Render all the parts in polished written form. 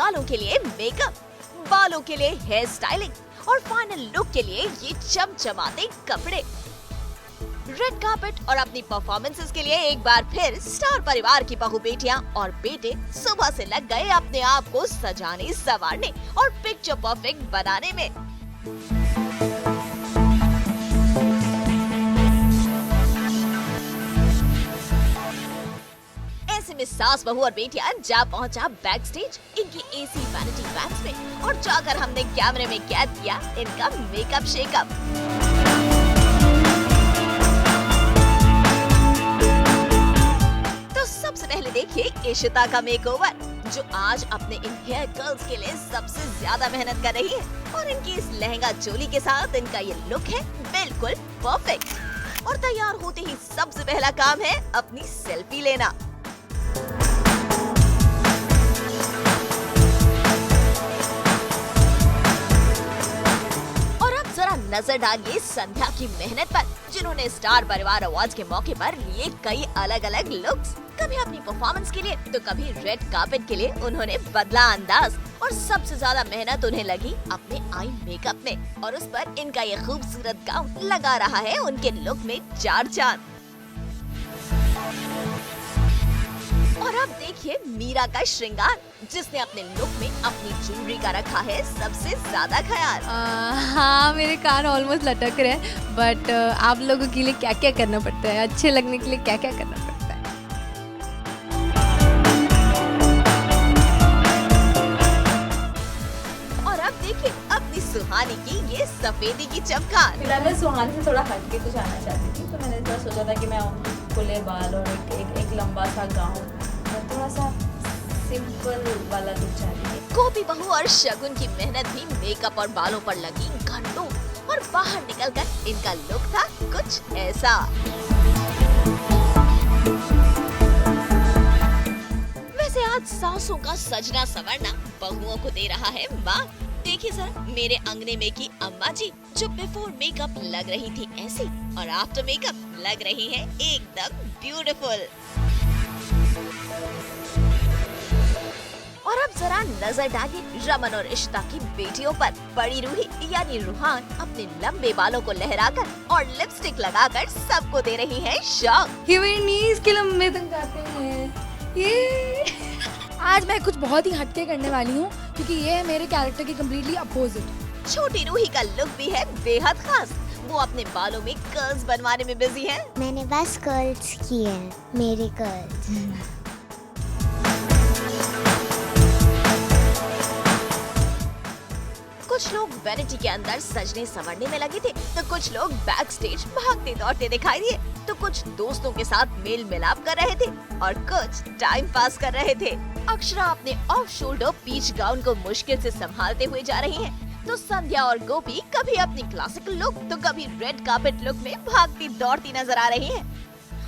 गालों के लिए मेकअप, बालों के लिए हेयर स्टाइलिंग और फाइनल लुक के लिए ये चमचमाते कपड़े। रेड कार्पेट और अपनी परफॉर्मेंसेस के लिए एक बार फिर स्टार परिवार की बहू बेटियां और बेटे सुबह से लग गए अपने आप को सजाने, संवारने और पिक्चर परफेक्ट बनाने में। ऐसे में सास, बहू और बेटियां जा पहुंचा बैक स्टेज इनकी एसी वैनिटी वैन्स में और जाकर हमने कैमरे में कैद किया इनका मेकअप शेकअप। तो सबसे पहले देखिए इशिता का मेकओवर, जो आज अपने इन हेयर कर्ल्स के लिए सबसे ज्यादा मेहनत कर रही है और इनकी इस लहंगा चोली के साथ इनका ये लुक है बिल्कुल परफेक्ट। और तैयार होते ही सबसे पहला काम है अपनी सेल्फी लेना। नजर डालिए संध्या की मेहनत पर, जिन्होंने स्टार परिवार अवार्ड्स के मौके पर लिए कई अलग अलग लुक्स। कभी अपनी परफॉर्मेंस के लिए तो कभी रेड कार्पेट के लिए उन्होंने बदला अंदाज और सबसे ज्यादा मेहनत उन्हें लगी अपने आई मेकअप में और उस पर इनका ये खूबसूरत गाउन लगा रहा है उनके लुक में चार चांद। और अब देखिए मीरा का श्रृंगार, जिसने अपने लुक में अपनी ज्वेलरी का रखा है सबसे ज्यादा ख्याल। हाँ, मेरे कान ऑलमोस्ट लटक रहे हैं, बट आप लोगों के लिए क्या क्या करना पड़ता है, अच्छे लगने के लिए क्या क्या करना पड़ता है। और अब देखिए अपनी सुहानी की ये सफेदी की चमकार। फिलहाल मैं सुहानी से थोड़ा हटके कुछ आना चाहती थी, तो मैंने थोड़ा सोचा था कि मैं खुले बाल और एक लंबा सा गाउन, थोड़ा सा सिंपल वाला लुक चाहती थी। गोपी बहू और शगुन की मेहनत भी मेकअप और बालों पर लगी घंटों और बाहर निकलकर इनका लुक था कुछ ऐसा। वैसे आज सासों का सजना संवरना बहुओं को दे रहा है माँ। देखिए सर, मेरे अंगने में की अम्मा जी जो बिफोर मेकअप लग रही थी ऐसी और आफ्टर मेकअप लग रही है एकदम ब्यूटीफुल। और अब जरा नजर डालिए रमन और इशिता की बेटियों पर। बड़ी रूही यानी रूहान अपने लंबे बालों को लहराकर और लिपस्टिक लगाकर सबको दे रही है शॉक। हिवरनीज के लंबे तक जाते हैं ये। आज मैं कुछ बहुत ही हटके करने वाली हूँ, क्योंकि ये है मेरे कैरेक्टर के कम्प्लीटली अपोजिट। छोटी रूही का लुक भी है बेहद खास। वो अपने बालों में कर्ल्स बनवाने में बिजी है। मैंने बस कर्ल्स किए हैं, मेरे कर्ल्स। कुछ लोग वैनिटी के अंदर सजने संवरने में लगे थे, तो कुछ लोग बैक स्टेज भागते दौड़ते दिखाई दिए, तो कुछ दोस्तों के साथ मेल मिलाप कर रहे थे और कुछ टाइम पास कर रहे थे। अक्षरा अपने ऑफ शोल्डर पीच गाउन को मुश्किल से संभालते हुए जा रही हैं, तो संध्या और गोपी कभी अपनी क्लासिकल लुक तो कभी रेड कार्पेट लुक में भागती दौड़ती नजर आ रही हैं।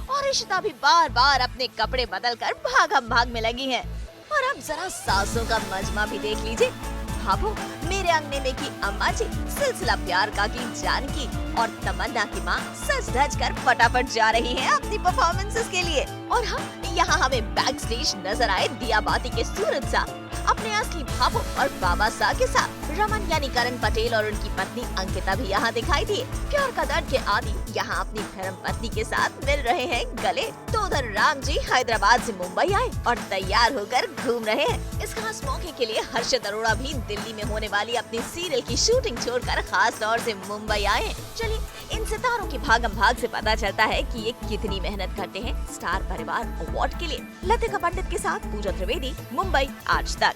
और इशिता भी बार बार अपने कपड़े बदलकर भागम भाग में लगी है। और अब जरा सासों का मजमा भी देख लीजिए। भाभो, मेरे अंगने में की अम्मा जी सिलसिला प्यार का की जानकी और तमन्ना की माँ सज धज कर फटाफट जा रही हैं अपनी परफॉर्मेंसेस के लिए। और हम यहाँ हमें बैक स्टेज नजर आए दिया बाती के सूरज सा अपने असली भाभो और बाबा सा के साथ। रमन यानी करण पटेल और उनकी पत्नी अंकिता भी यहाँ दिखाई दिए। प्यार का दर्द के आदि यहाँ अपनी धर्म पत्नी के साथ मिल रहे हैं गले। तो उधर राम जी हैदराबाद से मुंबई आए और तैयार होकर घूम रहे हैं। इस खास मौके के लिए हर्षित अरोड़ा भी दिल्ली में होने वाली अपनी सीरियल की शूटिंग छोड़कर खास तौर से मुंबई आए। चलिए इन सितारों की भागम भाग से पता चलता है कि ये कितनी मेहनत करते हैं स्टार परिवार अवार्ड के लिए। लतिका पंडित के साथ पूजा त्रिवेदी, मुंबई, आज तक।